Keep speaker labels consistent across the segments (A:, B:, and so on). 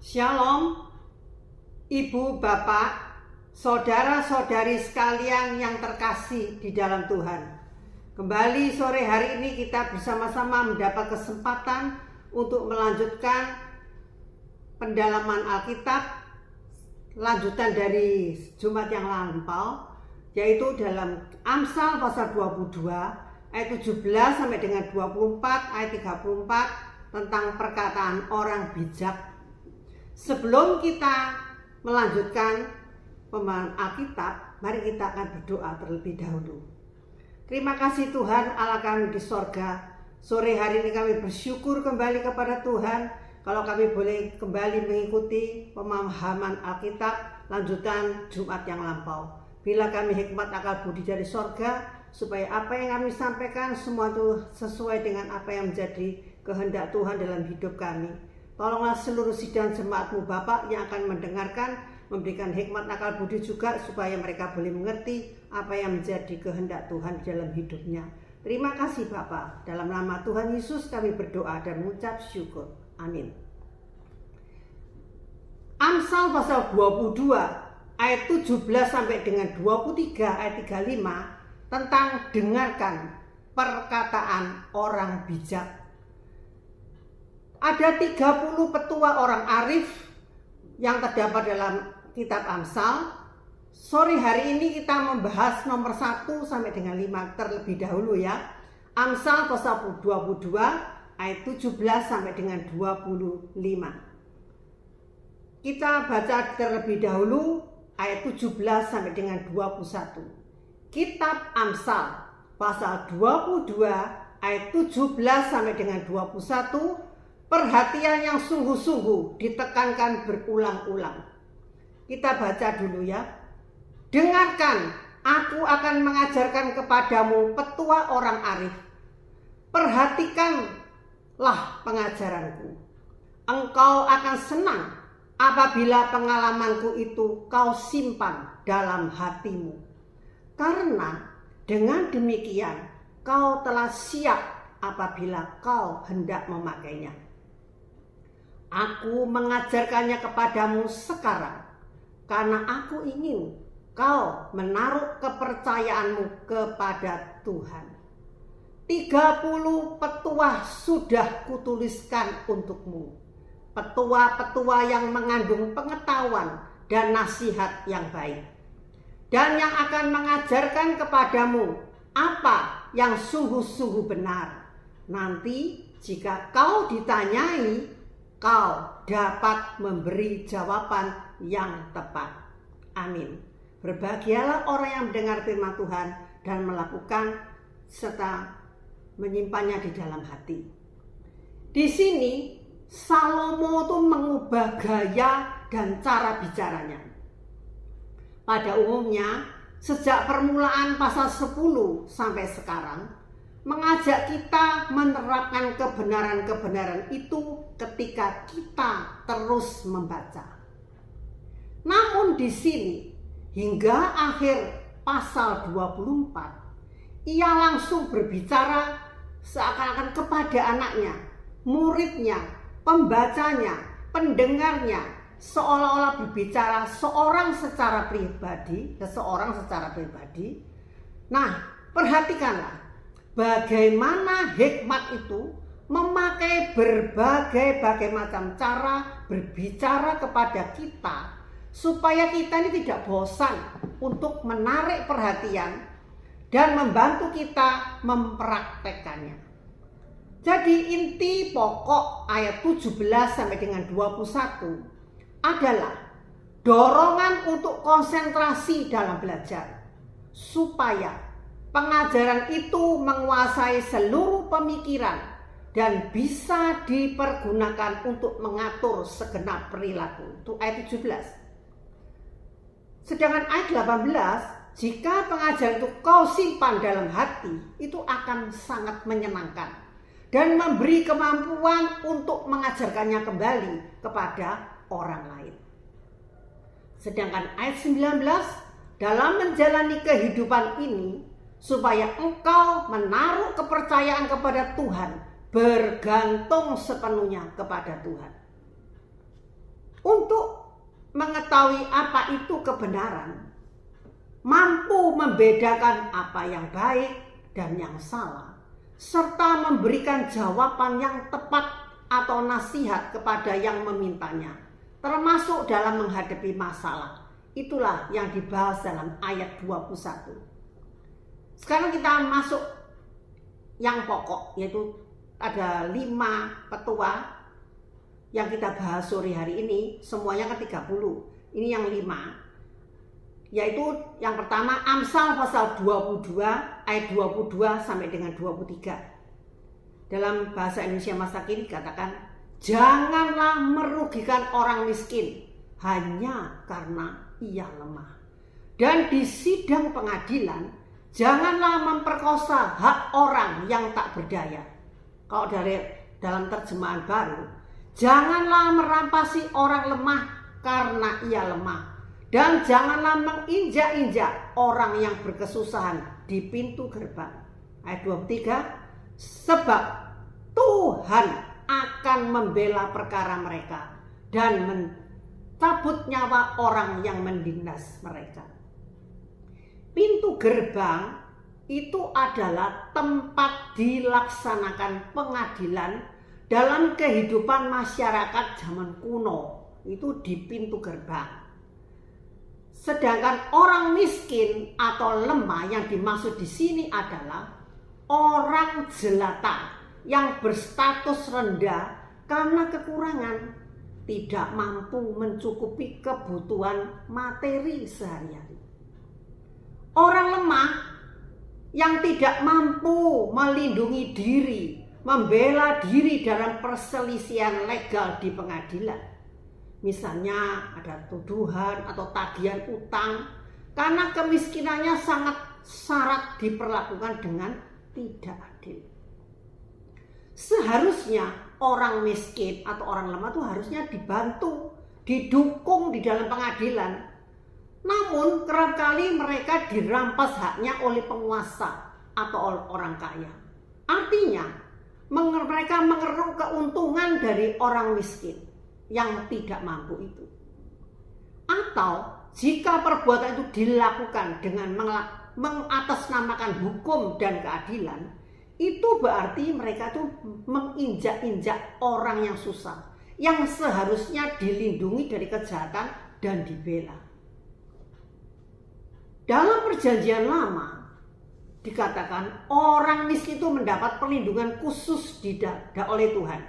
A: Shalom, Ibu, Bapak, saudara-saudari sekalian yang terkasih di dalam Tuhan. Kembali sore hari ini kita bersama-sama mendapat kesempatan untuk melanjutkan pendalaman Alkitab, lanjutan dari Jumat yang lampau, yaitu dalam Amsal pasal 22 ayat 17 sampai dengan 24 ayat 34 tentang perkataan orang bijak. Sebelum kita melanjutkan pemahaman Alkitab, mari kita akan berdoa terlebih dahulu. Terima kasih Tuhan Allah kami di sorga. Sore hari ini kami bersyukur kembali kepada Tuhan kalau kami boleh kembali mengikuti pemahaman Alkitab lanjutan Jumat yang lampau. Bila kami hikmat akal budi dari sorga, supaya apa yang kami sampaikan semua itu sesuai dengan apa yang menjadi kehendak Tuhan dalam hidup kami. Tolonglah seluruh sidang jemaat-Mu Bapak yang akan mendengarkan, memberikan hikmat akal budi juga supaya mereka boleh mengerti apa yang menjadi kehendak Tuhan dalam hidupnya. Terima kasih Bapak. Dalam nama Tuhan Yesus kami berdoa dan mengucap syukur. Amin. Amsal pasal 22 ayat 17 sampai dengan 23 ayat 35 tentang dengarkan perkataan orang bijak. Ada 30 petua orang arif yang terdapat dalam kitab Amsal. Sore hari ini kita membahas nomor 1 sampai dengan 5 terlebih dahulu ya. Amsal pasal 22 ayat 17 sampai dengan 25. Kita baca terlebih dahulu ayat 17 sampai dengan 21. Kitab Amsal pasal 22 ayat 17 sampai dengan 21. Perhatian yang sungguh-sungguh ditekankan berulang-ulang. Kita baca dulu ya. Dengarkan, aku akan mengajarkan kepadamu petua orang arif. Perhatikanlah pengajaranku. Engkau akan senang apabila pengalamanku itu kau simpan dalam hatimu. Karena dengan demikian kau telah siap apabila kau hendak memakainya. Aku mengajarkannya kepadamu sekarang, karena aku ingin kau menaruh kepercayaanmu kepada Tuhan. 30 petua sudah kutuliskan untukmu. Petua-petua yang mengandung pengetahuan dan nasihat yang baik. Dan yang akan mengajarkan kepadamu apa yang sungguh-sungguh benar. Nanti jika kau ditanyai, kau dapat memberi jawaban yang tepat. Amin. Berbahagialah orang yang mendengar firman Tuhan dan melakukan serta menyimpannya di dalam hati. Di sini Salomo itu mengubah gaya dan cara bicaranya. Pada umumnya sejak permulaan pasal 10 sampai sekarang mengajak kita menerapkan kebenaran-kebenaran itu ketika kita terus membaca. Namun di sini hingga akhir pasal 24 ia langsung berbicara seakan-akan kepada anaknya, muridnya, pembacanya, pendengarnya, seolah-olah berbicara seseorang secara pribadi. Nah, perhatikanlah bagaimana hikmat itu memakai berbagai macam cara berbicara kepada kita supaya kita ini tidak bosan untuk menarik perhatian dan membantu kita mempraktekannya. Jadi inti pokok ayat 17 sampai dengan 21 adalah dorongan untuk konsentrasi dalam belajar supaya pengajaran itu menguasai seluruh pemikiran dan bisa dipergunakan untuk mengatur segenap perilaku. Itu ayat 17. Sedangkan ayat 18, jika pengajaran itu kau simpan dalam hati, itu akan sangat menyenangkan dan memberi kemampuan untuk mengajarkannya kembali kepada orang lain. Sedangkan ayat 19, dalam menjalani kehidupan ini, supaya engkau menaruh kepercayaan kepada Tuhan, bergantung sepenuhnya kepada Tuhan. mengetahui apa itu kebenaran, mampu membedakan apa yang baik dan yang salah, serta memberikan jawaban yang tepat atau nasihat kepada yang memintanya, termasuk dalam menghadapi masalah. Itulah yang dibahas dalam ayat 21. Sekarang kita masuk yang pokok, yaitu ada 5 petua yang kita bahas sore hari ini. Semuanya kan 30. Ini yang 5. Yaitu yang pertama Amsal pasal 22 ayat 22 sampai dengan 23. Dalam bahasa Indonesia masa kini dikatakan, janganlah merugikan orang miskin hanya karena ia lemah. Dan di sidang pengadilan, janganlah memperkosa hak orang yang tak berdaya. Kalau dalam terjemahan baru, janganlah merampasi orang lemah karena ia lemah. Dan janganlah menginjak-injak orang yang berkesusahan di pintu gerbang. Ayat 23, sebab Tuhan akan membela perkara mereka dan mencabut nyawa orang yang menindas mereka. Pintu gerbang itu adalah tempat dilaksanakan pengadilan dalam kehidupan masyarakat zaman kuno. Itu di pintu gerbang. Sedangkan orang miskin atau lemah yang dimaksud di sini adalah orang jelata yang berstatus rendah karena kekurangan, tidak mampu mencukupi kebutuhan materi sehari-hari. Orang lemah yang tidak mampu melindungi diri, membela diri dalam perselisihan legal di pengadilan. Misalnya ada tuduhan atau tagihan utang karena kemiskinannya sangat syarat diperlakukan dengan tidak adil. Seharusnya orang miskin atau orang lemah itu harusnya dibantu, didukung di dalam pengadilan. Namun kerap kali mereka dirampas haknya oleh penguasa atau oleh orang kaya. Artinya mereka mengeruk keuntungan dari orang miskin yang tidak mampu itu. Atau jika perbuatan itu dilakukan dengan mengatasnamakan hukum dan keadilan, itu berarti mereka itu menginjak-injak orang yang susah, yang seharusnya dilindungi dari kejahatan dan dibela. Dalam Perjanjian Lama dikatakan orang miskin itu mendapat perlindungan khusus oleh Tuhan.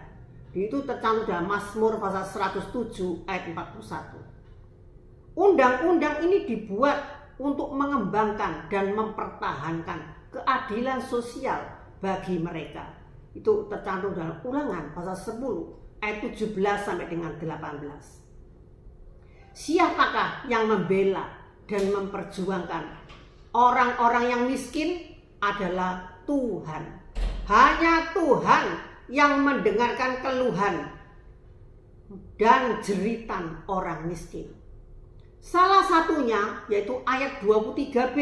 A: Itu tercantum dalam Mazmur pasal 107 ayat 41. Undang-undang ini dibuat untuk mengembangkan dan mempertahankan keadilan sosial bagi mereka. Itu tercantum dalam Ulangan pasal 10 ayat 17 sampai dengan 18. Siapakah yang membela dan memperjuangkan orang-orang yang miskin? Adalah Tuhan. Hanya Tuhan yang mendengarkan keluhan dan jeritan orang miskin. Salah satunya yaitu ayat 23b,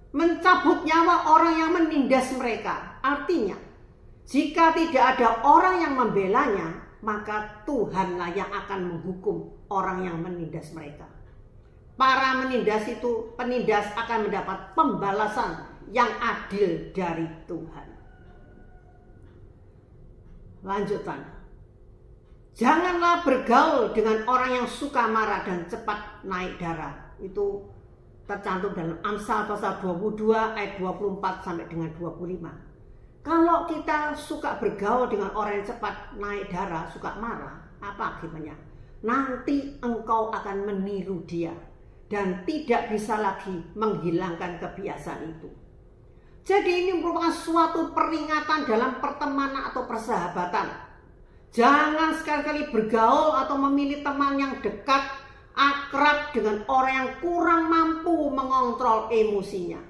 A: mencabut nyawa orang yang menindas mereka. Artinya, jika tidak ada orang yang membelanya, maka Tuhanlah yang akan menghukum orang yang menindas mereka. Para penindas akan mendapat pembalasan yang adil dari Tuhan. Lanjutan, janganlah bergaul dengan orang yang suka marah dan cepat naik darah. Itu tercantum dalam Amsal pasal 22 ayat 24 sampai dengan 25. Kalau kita suka bergaul dengan orang yang cepat naik darah, suka marah, apa akibatnya? Nanti engkau akan meniru dia dan tidak bisa lagi menghilangkan kebiasaan itu. Jadi ini merupakan suatu peringatan dalam pertemanan atau persahabatan. Jangan sekali-kali bergaul atau memilih teman yang dekat, akrab dengan orang yang kurang mampu mengontrol emosinya.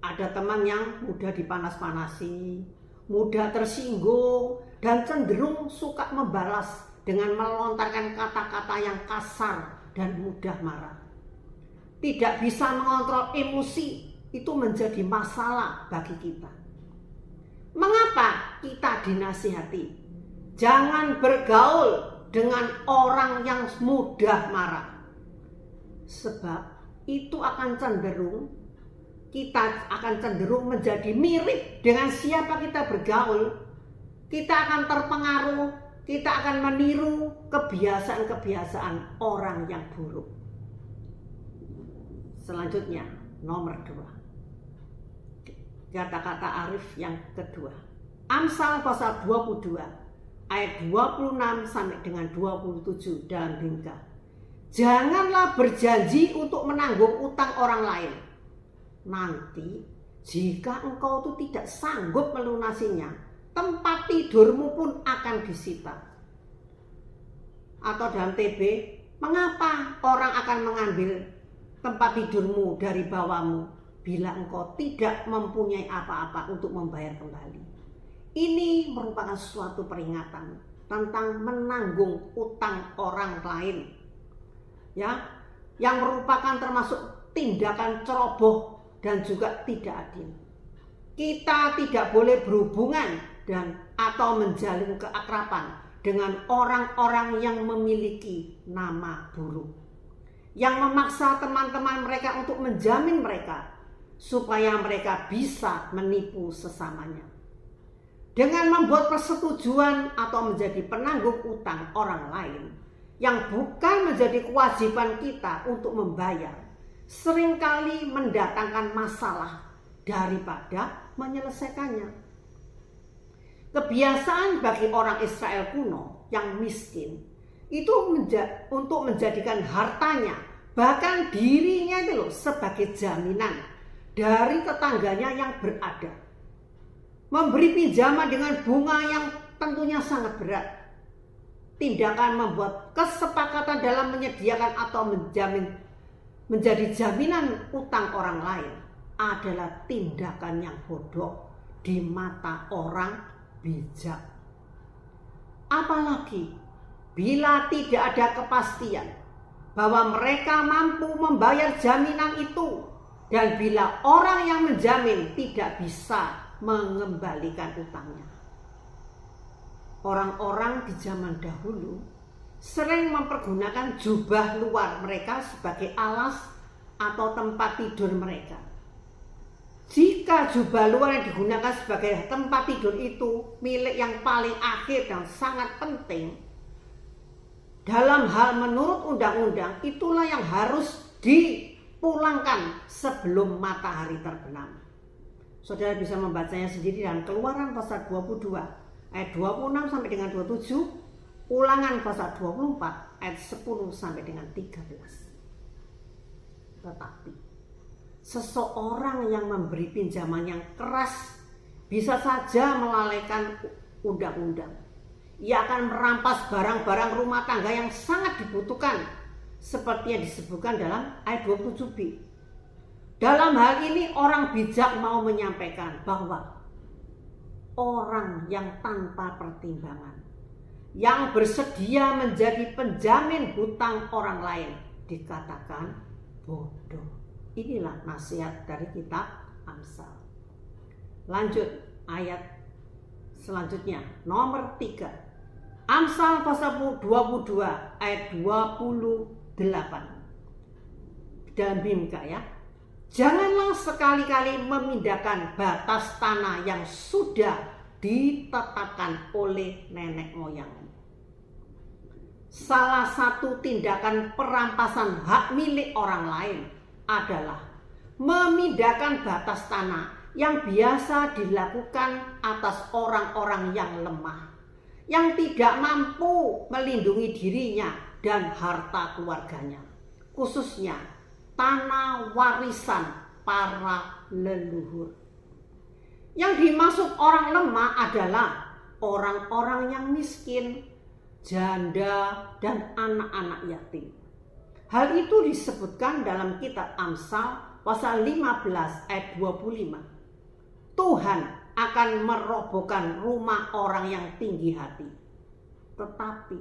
A: Ada teman yang mudah dipanas-panasi, mudah tersinggung, dan cenderung suka membalas dengan melontarkan kata-kata yang kasar dan mudah marah. Tidak bisa mengontrol emosi, itu menjadi masalah bagi kita. Mengapa kita dinasihati? Jangan bergaul dengan orang yang mudah marah. Sebab itu kita akan cenderung menjadi mirip dengan siapa kita bergaul. Kita akan terpengaruh, kita akan meniru kebiasaan-kebiasaan orang yang buruk. Selanjutnya, nomor 2. Kata-kata Arif yang kedua. Amsal pasal 22 ayat 26 sampai dengan 27 dalam Bingka. Janganlah berjanji untuk menanggung utang orang lain. Nanti jika engkau itu tidak sanggup melunasinya, tempat tidurmu pun akan disita. Atau dalam TB, mengapa orang akan mengambil tempat tidurmu dari bawahmu bila engkau tidak mempunyai apa-apa untuk membayar kembali? Ini merupakan suatu peringatan tentang menanggung utang orang lain, ya, yang merupakan termasuk tindakan ceroboh dan juga tidak adil. Kita tidak boleh berhubungan atau menjalin keakraban dengan orang-orang yang memiliki nama buruk, yang memaksa teman-teman mereka untuk menjamin mereka supaya mereka bisa menipu sesamanya. Dengan membuat persetujuan atau menjadi penanggung utang orang lain yang bukan menjadi kewajiban kita untuk membayar, seringkali mendatangkan masalah daripada menyelesaikannya. Kebiasaan bagi orang Israel kuno yang miskin itu untuk menjadikan hartanya, bahkan dirinya itu sebagai jaminan dari tetangganya yang berada. Memberi pinjaman dengan bunga yang tentunya sangat berat. Tindakan membuat kesepakatan dalam menyediakan atau menjadi jaminan utang orang lain adalah tindakan yang bodoh di mata orang bijak. Apalagi bila tidak ada kepastian bahwa mereka mampu membayar jaminan itu, dan bila orang yang menjamin tidak bisa mengembalikan utangnya. Orang-orang di zaman dahulu sering mempergunakan jubah luar mereka sebagai alas atau tempat tidur mereka. Jika jubah luar yang digunakan sebagai tempat tidur itu milik yang paling akhir dan sangat penting dalam hal menurut undang-undang, itulah yang harus dipulangkan sebelum matahari terbenam. Saudara bisa membacanya sendiri dalam Keluaran pasal 22 ayat 26 sampai dengan 27, Ulangan pasal 24 ayat 10 sampai dengan 13. Tetapi seseorang yang memberi pinjaman yang keras bisa saja melalaikan undang-undang. Ia akan merampas barang-barang rumah tangga yang sangat dibutuhkan, seperti yang disebutkan dalam ayat 27b. Dalam hal ini orang bijak mau menyampaikan bahwa orang yang tanpa pertimbangan, yang bersedia menjadi penjamin hutang orang lain, dikatakan bodoh. Inilah nasihat dari kitab Amsal. Lanjut ayat selanjutnya, nomor 3. Amsal pasal 22 ayat 28. Dalam Bimka ya. Janganlah sekali-kali memindahkan batas tanah yang sudah ditetapkan oleh nenek moyangmu. Salah satu tindakan perampasan hak milik orang lain adalah memindahkan batas tanah yang biasa dilakukan atas orang-orang yang lemah, yang tidak mampu melindungi dirinya dan harta keluarganya, khususnya tanah warisan para leluhur. Yang dimaksud orang lemah adalah orang-orang yang miskin, janda, dan anak-anak yatim. Hal itu disebutkan dalam kitab Amsal pasal 15 ayat 25. Tuhan akan merobohkan rumah orang yang tinggi hati, tetapi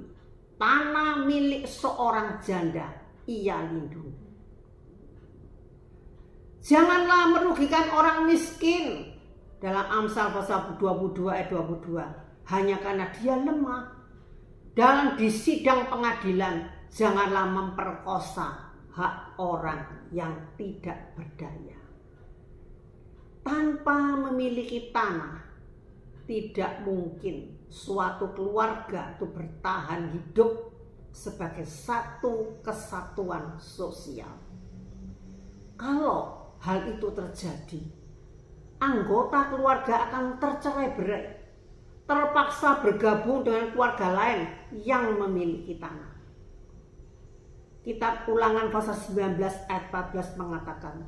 A: tanah milik seorang janda ia lindungi. Janganlah merugikan orang miskin dalam Amsal pasal 22 ayat 22 hanya karena dia lemah. Dan di sidang pengadilan janganlah memperkosa hak orang yang tidak berdaya. Tanpa memiliki tanah, tidak mungkin suatu keluarga itu bertahan hidup sebagai satu kesatuan sosial. Kalau hal itu terjadi, anggota keluarga akan tercerai-berai, terpaksa bergabung dengan keluarga lain yang memiliki tanah. Kitab Ulangan pasal 19 ayat 14 mengatakan,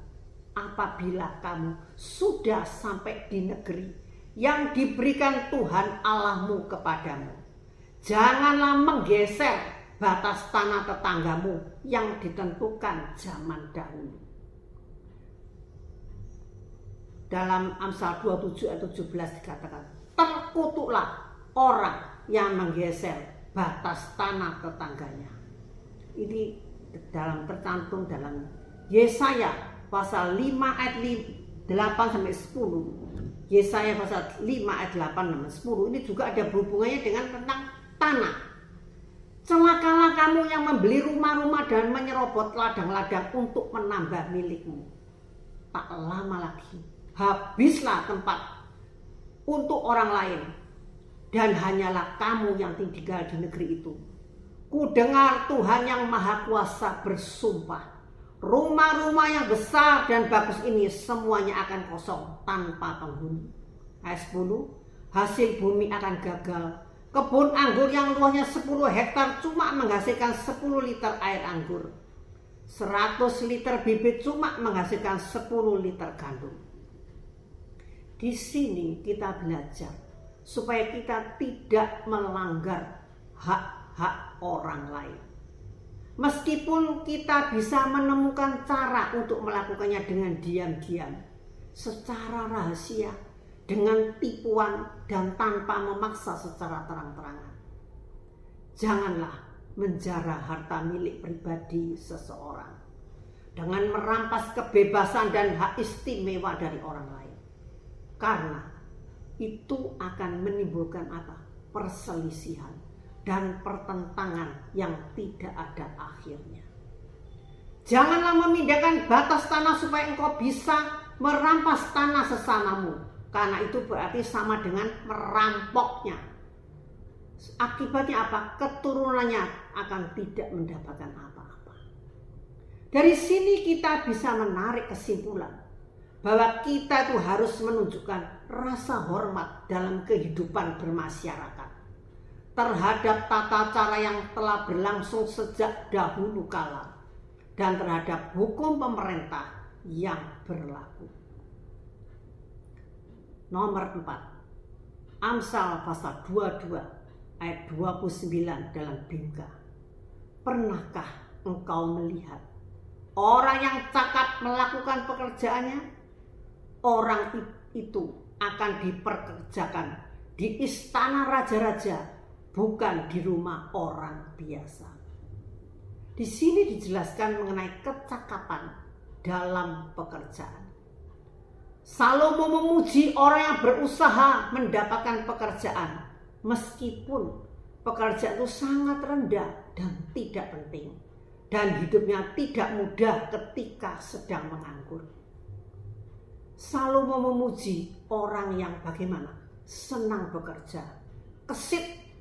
A: apabila kamu sudah sampai di negeri yang diberikan Tuhan Allahmu kepadamu, janganlah menggeser batas tanah tetanggamu yang ditentukan zaman dahulu. Dalam Amsal 27 ayat 17 dikatakan, terkutuklah orang yang menggeser batas tanah tetangganya. Ini tercantum dalam Yesaya pasal 5 ayat 8 sampai 10. Yesaya pasal 5 ayat 8 sampai 10 ini juga ada berhubungannya dengan tentang tanah. Celakalah kamu yang membeli rumah-rumah dan menyerobot ladang-ladang untuk menambah milikmu. Tak lama lagi habislah tempat untuk orang lain, dan hanyalah kamu yang tinggal di negeri itu. Kudengar Tuhan yang Maha Kuasa bersumpah, rumah-rumah yang besar dan bagus ini semuanya akan kosong tanpa penghuni. Ayat 10, hasil bumi akan gagal. Kebun anggur yang luasnya 10 hektar cuma menghasilkan 10 liter air anggur. 100 liter bibit cuma menghasilkan 10 liter gandum. Di sini kita belajar supaya kita tidak melanggar hak-hak orang lain. Meskipun kita bisa menemukan cara untuk melakukannya dengan diam-diam, secara rahasia, dengan tipuan dan tanpa memaksa secara terang-terangan. Janganlah menjara harta milik pribadi seseorang dengan merampas kebebasan dan hak istimewa dari orang lain. Karena itu akan menimbulkan apa? Perselisihan dan pertentangan yang tidak ada akhirnya. Janganlah memindahkan batas tanah supaya engkau bisa merampas tanah sesamamu, karena itu berarti sama dengan merampoknya. Akibatnya apa? Keturunannya akan tidak mendapatkan apa-apa. Dari sini kita bisa menarik kesimpulan bahwa kita itu harus menunjukkan rasa hormat dalam kehidupan bermasyarakat terhadap tata cara yang telah berlangsung sejak dahulu kala dan terhadap hukum pemerintah yang berlaku. Nomor 4, Amsal pasal 22 ayat 29 dalam Bingka. Pernahkah engkau melihat orang yang cakap melakukan pekerjaannya? Orang itu akan diperkerjakan di istana raja-raja, bukan di rumah orang biasa. Di sini dijelaskan mengenai kecakapan dalam pekerjaan. Salomo memuji orang yang berusaha mendapatkan pekerjaan, meskipun pekerjaan itu sangat rendah dan tidak penting, dan hidupnya tidak mudah ketika sedang menganggur. Salomo memuji orang yang bagaimana? Senang bekerja,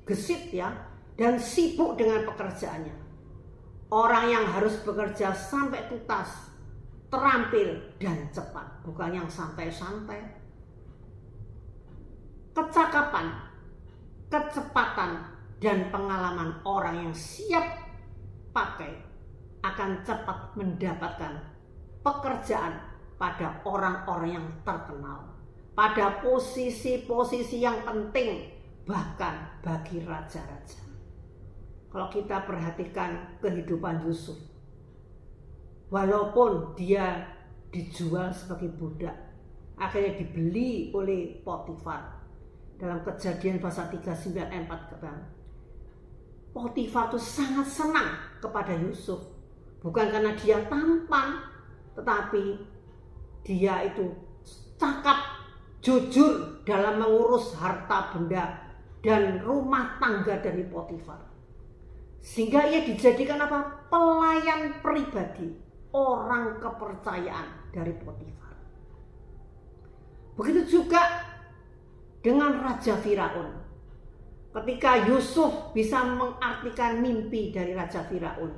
A: gesit ya, dan sibuk dengan pekerjaannya. Orang yang harus bekerja sampai tuntas, terampil dan cepat, bukan yang santai-santai. Kecakapan, kecepatan, dan pengalaman orang yang siap pakai akan cepat mendapatkan pekerjaan pada orang-orang yang terkenal, pada posisi-posisi yang penting, bahkan bagi raja-raja. Kalau kita perhatikan kehidupan Yusuf, walaupun dia dijual sebagai budak, akhirnya dibeli oleh Potifar. Dalam Kejadian pasal 39 ayat 4 katakan, Potifar itu sangat senang kepada Yusuf, bukan karena dia tampan, tetapi dia itu cakap, jujur dalam mengurus harta benda dan rumah tangga dari Potifar. Sehingga ia dijadikan apa? Pelayan pribadi, orang kepercayaan dari Potifar. Begitu juga dengan Raja Firaun. Ketika Yusuf bisa mengartikan mimpi dari Raja Firaun,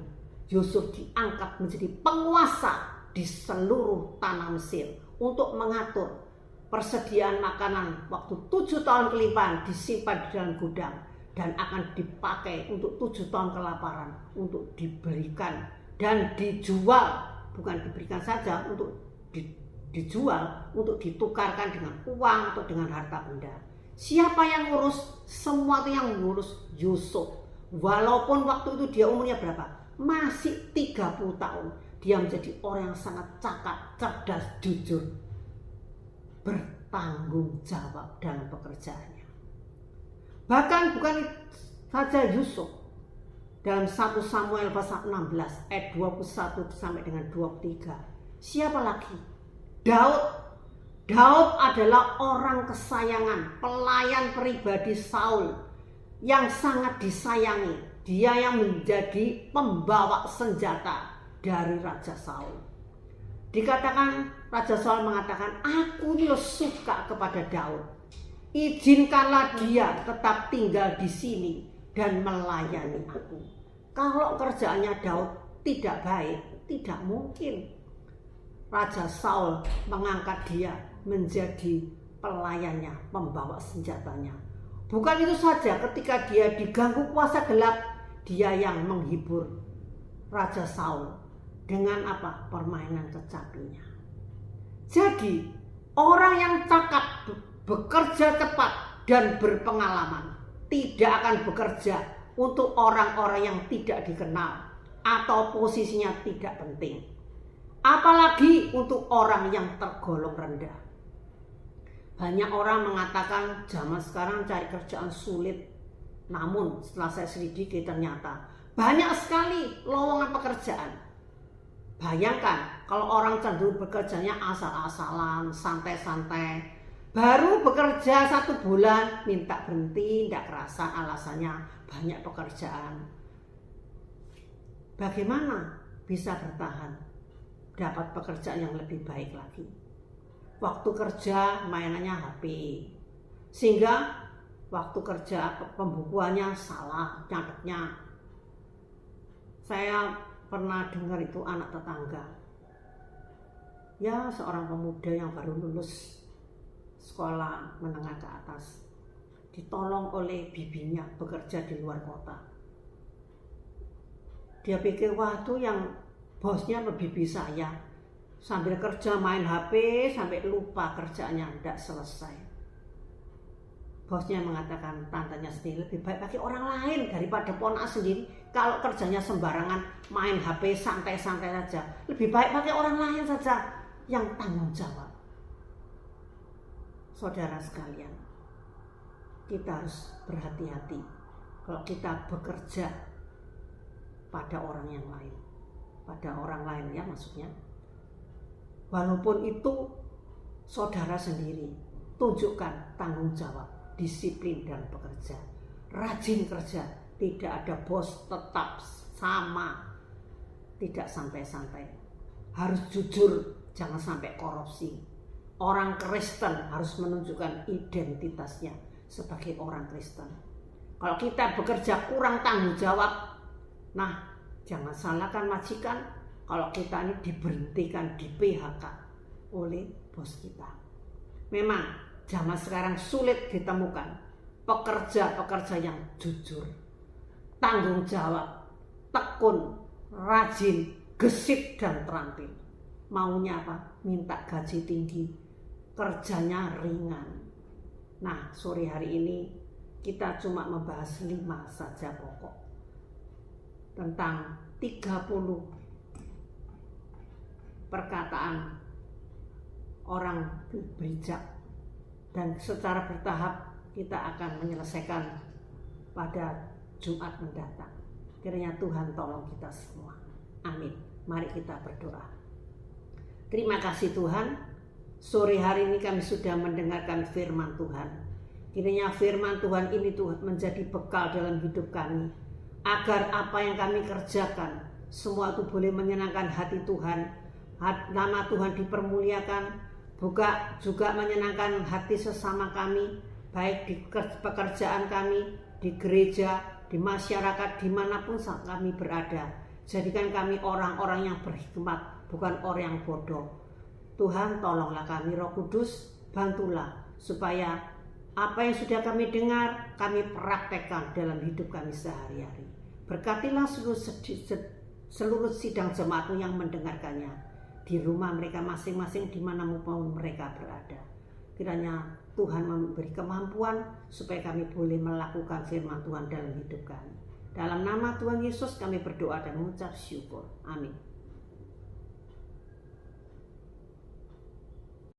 A: Yusuf diangkat menjadi penguasa di seluruh tanah Mesir untuk mengatur persediaan makanan waktu 7 tahun kelimpahan disimpan di dalam gudang dan akan dipakai untuk 7 tahun kelaparan untuk diberikan dan dijual, bukan diberikan saja, untuk dijual, untuk ditukarkan dengan uang atau dengan harta benda. Siapa yang ngurus? Semua itu yang ngurus Yusuf. Walaupun waktu itu dia umurnya berapa? Masih 30 tahun. Dia menjadi orang yang sangat cakap, cerdas, jujur, bertanggung jawab dalam pekerjaannya. Bahkan bukan saja Yusuf. Dalam 1 Samuel pasal 16 ayat 21 sampai dengan 23. Siapa lagi? Daud. Daud adalah orang kesayangan, pelayan pribadi Saul yang sangat disayangi. Dia yang menjadi pembawa senjata dari Raja Saul. Dikatakan Raja Saul mengatakan, aku ini suka kepada Daud. Izinkanlah dia tetap tinggal di sini dan melayani aku. Kalau kerjaannya Daud tidak baik, tidak mungkin Raja Saul mengangkat dia menjadi pelayannya, pembawa senjatanya. Bukan itu saja, ketika dia diganggu kuasa gelap, dia yang menghibur Raja Saul dengan apa? Permainan kecapinya. Jadi orang yang cakap, bekerja cepat dan berpengalaman tidak akan bekerja untuk orang-orang yang tidak dikenal atau posisinya tidak penting, apalagi untuk orang yang tergolong rendah. Banyak orang mengatakan zaman sekarang cari kerjaan sulit. Namun setelah saya selidiki ternyata banyak sekali lowongan pekerjaan. Bayangkan kalau orang cenderung bekerjanya asal-asalan, santai-santai. Baru bekerja 1 bulan minta berhenti, tidak kerasa alasannya banyak pekerjaan. Bagaimana bisa bertahan? Dapat pekerjaan yang lebih baik lagi. Waktu kerja mainannya HP, sehingga waktu kerja pembukuannya salah nyatetnya. Saya pernah dengar itu anak tetangga, ya seorang pemuda yang baru lulus sekolah menengah ke atas, ditolong oleh bibinya bekerja di luar kota. Dia pikir, wah itu yang bosnya bibi saya, sambil kerja main HP sampai lupa kerjaannya tidak selesai. Bosnya mengatakan, tantenya sendiri lebih baik pakai orang lain daripada ponak sendiri. Kalau kerjanya sembarangan main HP santai-santai saja, lebih baik pakai orang lain saja yang tanggung jawab. Saudara sekalian, kita harus berhati-hati kalau kita bekerja pada orang yang lain, pada orang lain ya maksudnya. Walaupun itu saudara sendiri, tunjukkan tanggung jawab, disiplin dalam bekerja, rajin kerja, tidak ada bos tetap sama, tidak santai-santai, harus jujur, jangan sampai korupsi. Orang Kristen harus menunjukkan identitasnya sebagai orang Kristen. Kalau kita bekerja kurang tanggung jawab, nah jangan salahkan majikan kalau kita ini diberhentikan, di PHK oleh bos kita. Memang zaman sekarang sulit ditemukan pekerja-pekerja yang jujur, tanggung jawab, tekun, rajin, gesit dan terampil. Maunya apa? Minta gaji tinggi, kerjanya ringan. Nah, sore hari ini kita cuma membahas 5 saja pokok tentang 30 perkataan orang bijak, dan secara bertahap kita akan menyelesaikan pada Jumat mendatang. Kiranya Tuhan tolong kita semua. Amin. Mari kita berdoa. Terima kasih Tuhan, sore hari ini kami sudah mendengarkan firman Tuhan. Kiranya firman Tuhan ini Tuhan menjadi bekal dalam hidup kami. agar apa yang kami kerjakan semua itu boleh menyenangkan hati Tuhan, nama Tuhan dipermuliakan, juga menyenangkan hati sesama kami, baik di pekerjaan kami, di gereja, di masyarakat, dimanapun kami berada. Jadikan kami orang-orang yang berhikmat, bukan orang yang bodoh. Tuhan, tolonglah kami, Roh Kudus, bantulah supaya apa yang sudah kami dengar, kami praktekkan dalam hidup kami sehari-hari. Berkatilah seluruh sidang jemaat yang mendengarkannya di rumah mereka masing-masing, dimanapun mereka berada. Kiranya Tuhan memberi kemampuan supaya kami boleh melakukan firman Tuhan dalam hidup kami. Dalam nama Tuhan Yesus kami berdoa dan mengucap syukur. Amin.